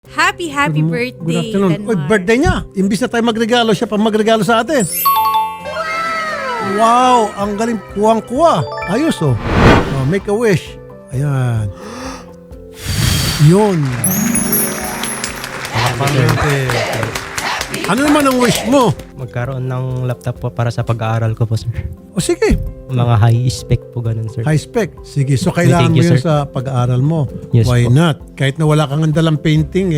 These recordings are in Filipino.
Happy birthday, Good afternoon. Uy, Lanmar. birthday niya. Imbis na tayo magregalo, siya pa magregalo sa atin. Wow! Ang galing. Kuwang-kuwa. Ayos oh. Oh, make a wish. Ayan. Yun. Ano naman ang wish mo? Magkaroon ng laptop po para sa pag-aaral ko po, sir. O sige, Mga high spec po ganun, sir. high spec. Sige, so kailangan Thank mo you, yun sir. sa pag-aaral mo. Yes Why po. not? Kahit na wala kang dalang painting,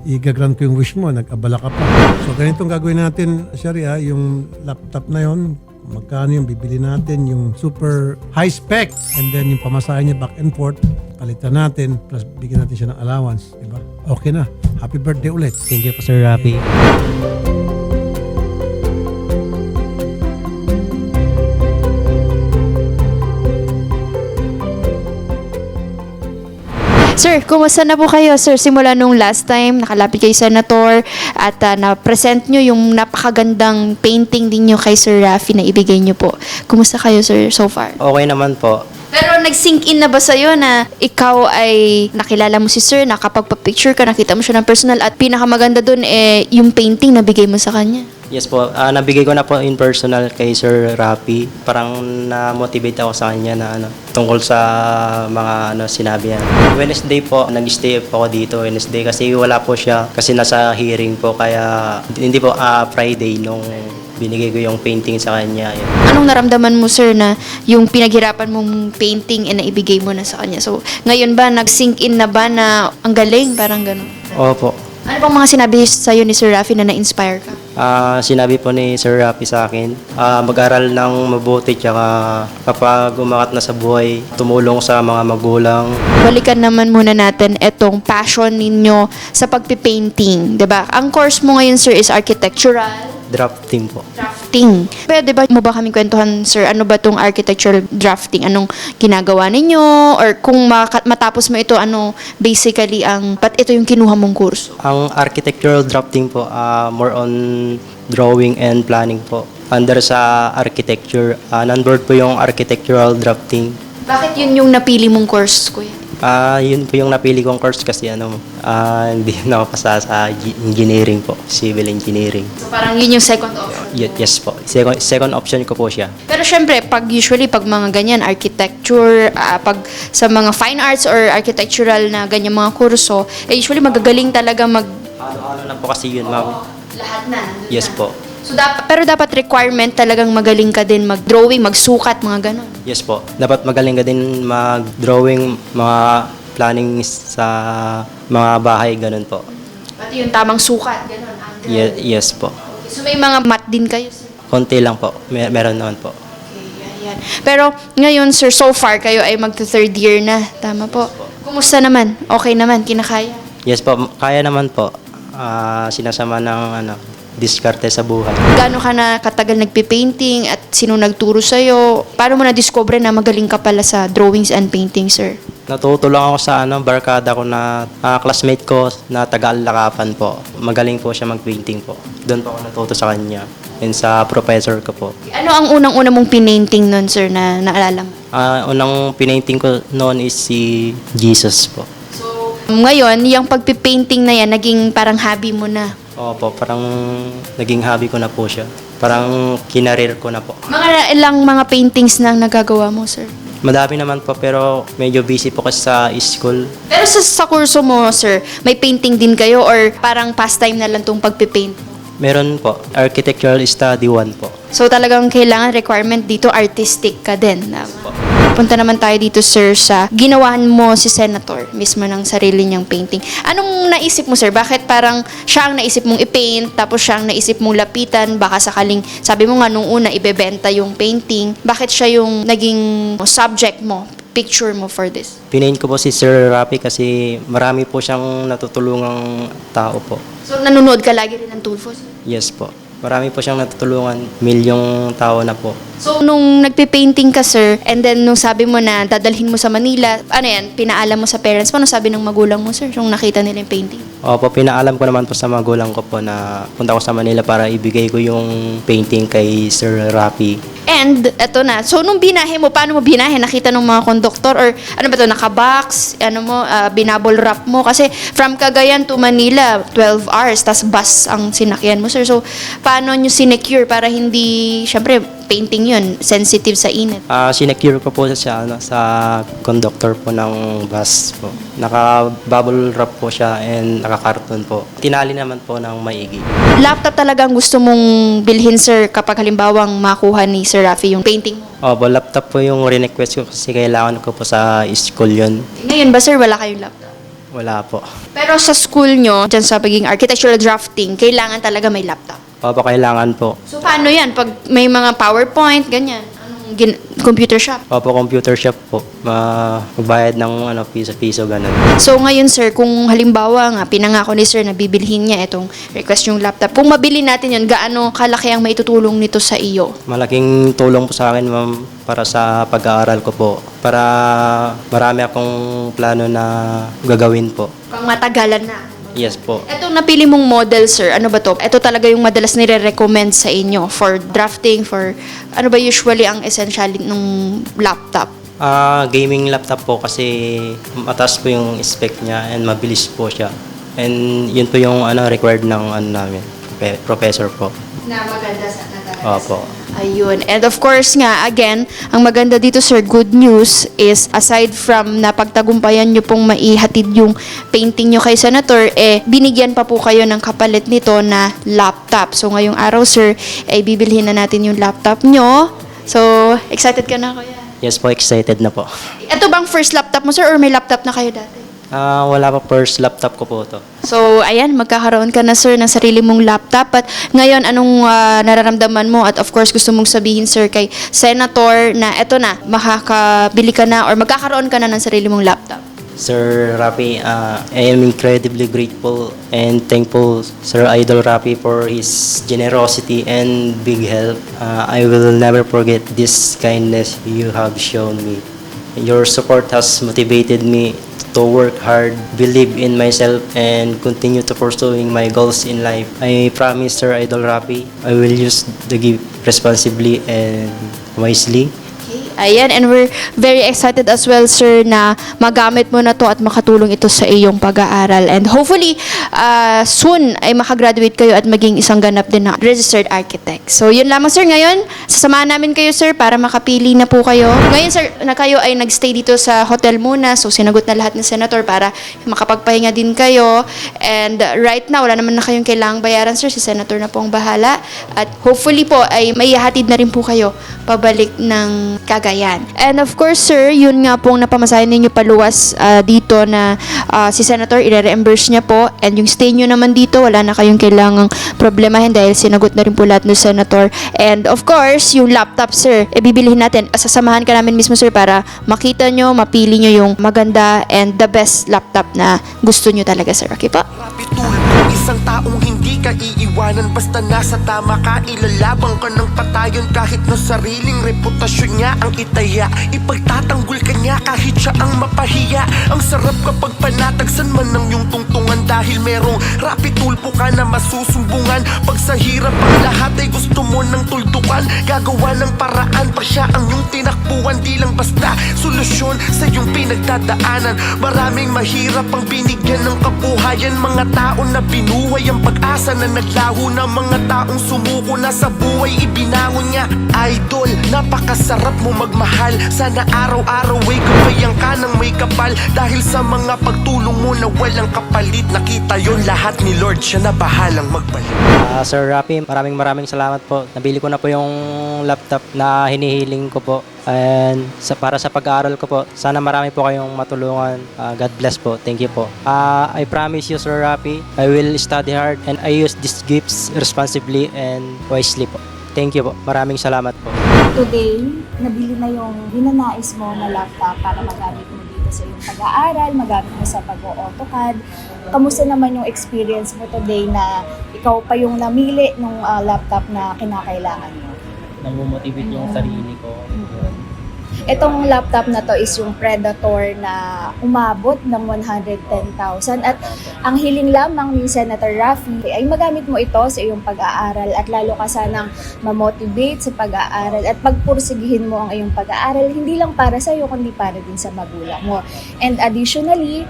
igagrant ko yung wish mo. Nag-abala ka pa. So ganitong gagawin natin, Sharia, yung laptop na yon, magkano yung bibili natin, yung super high spec, and then yung pamasahe niya back and forth, palitan natin, plus bigyan natin siya ng allowance. Diba? Okay na. Happy birthday ulit. Thank you po, Sir Rafi. Sir, kumusta na po kayo, sir? Simula nung last time, nakalapit kay Senator at na-present nyo yung napakagandang painting ninyo kay Sir Rafi na ibigay nyo po. Kumusta kayo, sir, so far? Okay naman po. Pero nag-sink in na ba sa'yo na ikaw ay nakilala mo si sir, nakapagpa-picture ka, nakita mo siya ng personal at pinakamaganda dun yung painting na bigay mo sa kanya? Yes po, nabigay ko na po in personal kay Sir Rafi. Parang na-motivate ako sa kanya na tungkol sa mga sinabi niya. Wednesday po, nag-stay po ako dito Wednesday kasi wala po siya kasi nasa hearing po kaya hindi po Friday nung binigay ko yung painting sa kanya. Yun. Anong naramdaman mo, sir, na yung pinaghirapan mong painting na ibigay mo na sa kanya? So, ngayon ba, nag-sink in na ba na ang galing? Parang gano'n. Opo. Ano bang mga sinabi sa'yo ni Sir Rafi na na-inspire ka? Sinabi po ni Sir Rafi sa akin, mag-aral ng mabuti tsaka kapag umangat na sa buhay, tumulong sa mga magulang. Balikan naman muna natin etong passion ninyo sa pagpipainting, 'di ba? Ang course mo ngayon, sir, is architectural Drafting po. drafting. Pwede ba mo ba kaming kwentuhan, sir, ano ba tong architectural drafting? Anong ginagawa ninyo? Or kung matapos mo ito, ano basically ba't ito yung kinuha mong kurso? Ang architectural drafting po, more on drawing and planning po. Under sa architecture, non-board po yung architectural drafting. Bakit yun yung napili mong course, kuya? Yun po yung napili kong course kasi hindi na ako pasa sa engineering po, civil engineering. So parang yun yung second option. Yes po, second option ko po siya. Pero syempre, usually pag mga ganyan, architecture, pag sa mga fine arts or architectural na ganyan mga kurso, usually magagaling talaga Ano na po kasi yun, ma'am. lahat na. Yes po. So, pero dapat requirement talagang magaling ka din mag-drawing, magsukat, mga ganon. Yes po. Dapat magaling ka din mag-drawing, mga planning sa mga bahay, ganun po. Pati yung tamang sukat, ganon. Angle. Yes po. Okay. So, may mga mat din kayo, sir? Konti lang po. Meron naman po. Okay, yan. Pero ngayon, sir, so far kayo ay magto-third year na. Tama po. Kumusta naman? Okay naman? Kinakaya? Yes po, kaya naman po. Sinasama ng diskarte sa buhay. Gaano ka na katagal nagpipainting at sino nagturo sa'yo? Paano mo na-discover na magaling ka pala sa drawings and painting, sir? Natuto lang ako sa barkada ko na classmate ko na taga-Alakapan po. Magaling po siya mag-painting po. Doon po ako natuto sa kanya. And sa professor ko po. Ano ang unang-una mong pinainting nun, sir, na naalala mo? Unang pinainting ko noon is si Jesus po. So, ngayon, yung pagpipainting na yan, naging parang hobby mo na. Opo, parang naging hobby ko na po siya. Parang kinarir ko na po. Mga ilang mga paintings na ang nagagawa mo, sir? Madami naman po pero medyo busy po kasi sa school. Pero sa kurso mo, sir, may painting din kayo or parang pastime na lang tong pagpipaint? Meron po, Architectural Study 1 po. So talagang kailangan requirement dito, artistic ka din. Tama. Punta naman tayo dito, sir, sa ginawahan mo si Senator mismo ng sarili niyang painting. Anong naisip mo, sir? Bakit parang siya ang naisip mong i-paint, tapos siya ang naisip mong lapitan, baka sakaling, sabi mo nga nung una, ibebenta yung painting. Bakit siya yung naging subject mo, picture mo for this? Pinain ko po si Sir Rafi kasi marami po siyang natutulungang tao po. So nanonood ka lagi rin ng Tulfo, sir? Yes po. Marami po siyang natutulungan. Milyong tao na po. So, nung nagpipainting ka, sir, and then nung sabi mo na dadalhin mo sa Manila, ano yan, pinaalam mo sa parents mo, ano sabi ng magulang mo, sir, nung nakita nila yung painting? Opo, pinaalam ko naman po sa magulang ko po na punta ko sa Manila para ibigay ko yung painting kay Sir Rafi. And eto na. So nung binahe mo, paano mo binahe? Nakita ng mga konduktor or ano ba to, naka-box, binabol wrap mo kasi from Cagayan to Manila 12 hours tas bus ang sinakyan mo, sir. So paano nyo sinecure para hindi, syempre painting yun, sensitive sa init? Sinecure ko po siya sa conductor po ng bus po. Naka-bubble wrap po siya and naka-carton po. Tinali naman po ng maigi. Laptop talagang gusto mong bilhin, sir, kapag halimbawang makuha ni Sir Rafi yung painting mo? Opo, laptop po yung request ko kasi kailangan ko po sa school yun. Ngayon ba, sir, wala kayong laptop? Wala po. Pero sa school nyo, dyan sa pagiging architectural drafting, kailangan talaga may laptop. Opo, kailangan po. So paano yan? Pag may mga PowerPoint, ganyan, computer shop? Opo, computer shop po. Magbayad ng piso-piso, ganun. So ngayon, sir, kung halimbawa nga, pinangako ni sir na bibilhin niya itong request yung laptop, kung mabili natin yun, gaano kalaki ang maitutulong nito sa iyo? Malaking tulong po sa akin, ma'am, para sa pag-aaral ko po. Para marami akong plano na gagawin po. Pang matagalan na. Yes po. Itong napili mong model, sir, ano ba to? Ito talaga yung madalas nire-recommend sa inyo for drafting, for ano ba usually ang essential ng laptop? Gaming laptop po kasi mataas po yung spec niya and mabilis po siya. And yun po yung required ng namin, professor po. Na maganda sa Opo. Ayun. And of course nga, again, ang maganda dito, sir, good news is, aside from napagtagumpayan nyo pong maihatid yung painting nyo kay Senator, binigyan pa po kayo ng kapalit nito na laptop. So, ngayong araw, sir, bibilhin na natin yung laptop nyo. So, excited ka na, kuya? Yes po, excited na po. Ito bang first laptop mo, sir, or may laptop na kayo dati? Wala pa, first laptop ko po to. So, ayan, magkakaroon ka na, sir, ng sarili mong laptop. At ngayon, anong nararamdaman mo? At of course, gusto mong sabihin, sir, kay Senator na eto na, makakabili ka na or magkakaroon ka na ng sarili mong laptop? Sir Rafi, I am incredibly grateful and thankful, Sir Idol Rafi, for his generosity and big help. I will never forget this kindness you have shown me. Your support has motivated me to work hard, believe in myself, and continue to pursuing my goals in life. I promise, Sir Idol Rafi, I will use the gift responsibly and wisely. Ayan, and we're very excited as well, sir, na magamit mo na to at makatulong ito sa iyong pag-aaral. And hopefully, soon ay makagraduate kayo at maging isang ganap din na registered architect. So, yun lamang, sir. Ngayon, sasamahan namin kayo, sir, para makapili na po kayo. Ngayon, sir, na kayo ay nagstay dito sa hotel muna. So, sinagot na lahat ng senator para makapagpahinga din kayo. And right now, wala naman na kayong kailangang bayaran, sir. Si senator na po ang bahala. At hopefully po, ay may ihatid na rin po kayo pabalik ng Cagayan. And of course, sir, yun nga pong napamasahin ninyo paluwas dito na si Senator, i-reimburse niya po. And yung stay nyo naman dito, wala na kayong kailangang problemahin dahil sinagot na rin po lahat ng Senator. And of course, yung laptop, sir, bibilihin natin. Sasamahan ka namin mismo, sir, para makita nyo, mapili nyo yung maganda and the best laptop na gusto nyo talaga, sir. Okay po? Isang taong hindi ka iiwanan basta nasa tama ka. Ilalabang ka ng patayon kahit na sariling reputasyon niya ang itaya. Ipagtatanggol ka niya kahit siya ang mapahiya. Ang sarap kapag panatagsan man ng iyong tungtungan dahil merong rapid tulpo ka na masusumbungan. Pag sa hirap ang lahat ay gusto mo ng tuldukan, gagawa ng paraan pa siya ang iyong tinakbuhan. Di lang basta solusyon sa iyong pinagdadaanan. Maraming mahirap ang binigyan ng kabuhayan. Mga tao na binuhay ang pag-asa na naglaho na mga taong sumuko na sa buhay ibinangon niya. Idol, napakasarap mo magmahal. Sana araw-araw ay gabayan ka ng may kapal. Dahil sa mga pagtulong mo na walang kapalit, nakita yon lahat ni Lord, siya na bahalang magbalik. Sir Rafi, maraming salamat po. Nabili ko na po yung laptop na hinihiling ko po. And para sa pag-aaral ko po, sana marami po kayong matulungan. God bless po. Thank you po. I promise you, Sir Rafi, I will study hard and I use these gifts responsibly and wisely po. Thank you po. Maraming salamat po. Today, nabili na yung hinanais mo na laptop para magamit mo dito sa iyong pag-aaral, magamit mo sa pag-AutoCAD. Kamusta naman yung experience mo today na ikaw pa yung namili ng laptop na kinakailangan mo? Namomotivate yung sarili ko. Itong laptop na to is yung Predator na umabot ng 110,000 at ang hiling lamang ni Senator Raffy ay magamit mo ito sa iyong pag-aaral at lalo ka sanang ma-motivate sa pag-aaral at pagpursigihin mo ang iyong pag-aaral hindi lang para sa iyo kundi para din sa magulang mo. And additionally,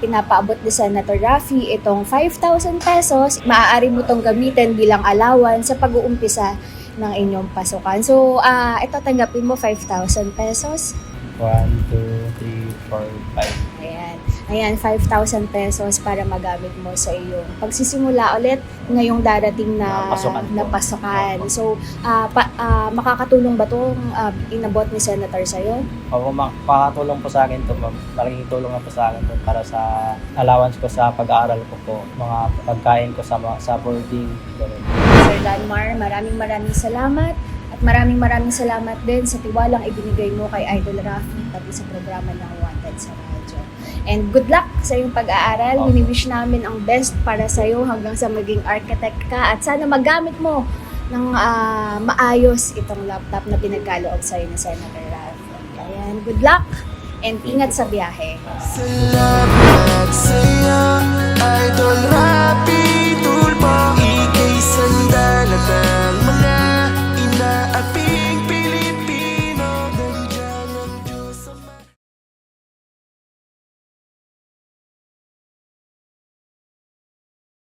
pinapaabot ni Senator Raffy itong 5,000 pesos. Maaari mo itong gamitin bilang allowance sa pag-uumpisa ng inyong pasukan. So, ito tanggapin mo 5,000 pesos. 1, 2, 3, 4, 5. Ayan, 5,000 pesos para magamit mo sa iyong pagsisimula ulit ngayong darating na pasukan. So, makakatulong ba itong inabot ni Senator sa'yo? Opo, makakatulong po sa akin to, ma'am. Malaking tulong na po sa akin to para sa allowance ko sa pag-aaral ko po, mga pagkain ko sa boarding, ganun. Sir Danmar, maraming salamat. At maraming salamat din sa tiwalang ibinigay mo kay Idol Raffy pati sa programa ng Wanted sa radyo. And good luck sa iyong pag-aaral. Wini-wish namin ang best para sa iyo hanggang sa maging architect ka at sana magamit mo ng maayos itong laptop na pinagkaloob sa iyo ni Senator Raffy. Ayan, good luck and ingat sa biyahe. Salamat sa'yo, Idol Raffy Tulfo. Ika'y sandalan ng